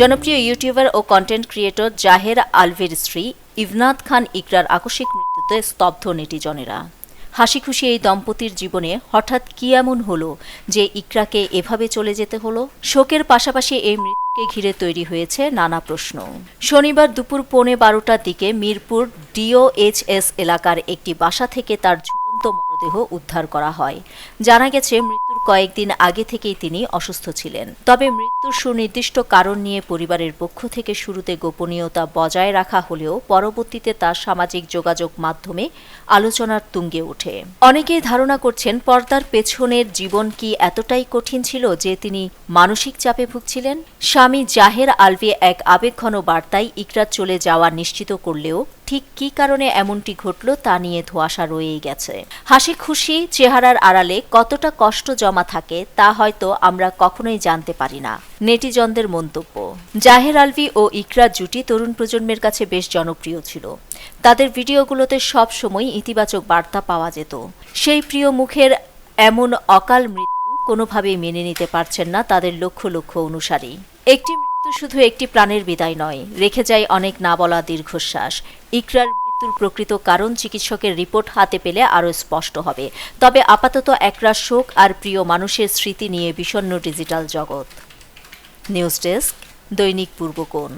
জনপ্রিয় ইউটিউবার ও content creator জাহের আলভির স্ত্রী ইভনাত খান ইকরার আকস্মিক মৃত্যুতে স্তব্ধ নেটিজনেরা। হাসি খুশি এই দম্পতির জীবনে হঠাৎ কি এমন হলো যে ইকরাকে এভাবে চলে যেতে হলো? শোকের পাশাপাশি এই মৃত্যুকে ঘিরে তৈরি হয়েছে নানা প্রশ্ন। শনিবার দুপুর 12:15টার দিকে মিরপুর ডিওএইচএস এলাকার একটি বাসা থেকে তার ঝুলন্ত মরদেহ উদ্ধার করা হয়। জানা গেছে, মৃত্যুর কয়েকদিন আগে থেকেই তিনি অসুস্থ ছিলেন। তবে মৃত্যুর সুনির্দিষ্ট কারণ নিয়ে পরিবারের পক্ষ থেকে শুরুতে গোপনীয়তা বজায় রাখা হলেও পরবর্তীতে তার সামাজিক যোগাযোগ মাধ্যমে আলোচনার তুঙ্গে ওঠে। অনেকেই ধারণা করছেন, পর্দার পেছনের জীবন কি এতটাই কঠিন ছিল যে তিনি মানসিক চাপে ভুগছিলেন? স্বামী জাহের আলভি এক আবেগঘন বার্তায় ইকরার চলে যাওয়া নিশ্চিত করলেও ঠিক কী কারণে এমনটি ঘটল তা নিয়ে ধোঁয়াশা রয়েই গেছে। হাসি খুশি চেহারার আড়ালে কতটা কষ্ট জমা থাকে তা হয়তো আমরা কখনোই জানতে পারি না। নেটিজনদের মন্তব্য। জাহের আলভি ও ইকরার জুটি তরুণ প্রজন্মের কাছে বেশ জনপ্রিয় ছিল। তাদের ভিডিওগুলোতে সব সময় ইতিবাচক বার্তা পাওয়া যেত। সেই প্রিয় মুখের এমন অকাল মৃত্যু কোনোভাবেই মেনে নিতে পারছেন না তাদের লক্ষ লক্ষ অনুসারী। একটি মৃত্যু শুধু একটি প্রাণের বিদায় নয়, রেখে যায় অনেক না বলা দীর্ঘশ্বাস। ইকরার মৃত্যুর প্রকৃত কারণ চিকিৎসকের রিপোর্ট হাতে পেলে আরও স্পষ্ট হবে। তবে আপাতত একরাশ শোক আর প্রিয় মানুষের স্মৃতি নিয়ে বিষণ্ণ ডিজিটাল জগৎ। নিউজ ডেস্ক, দৈনিক পূর্বকোণ।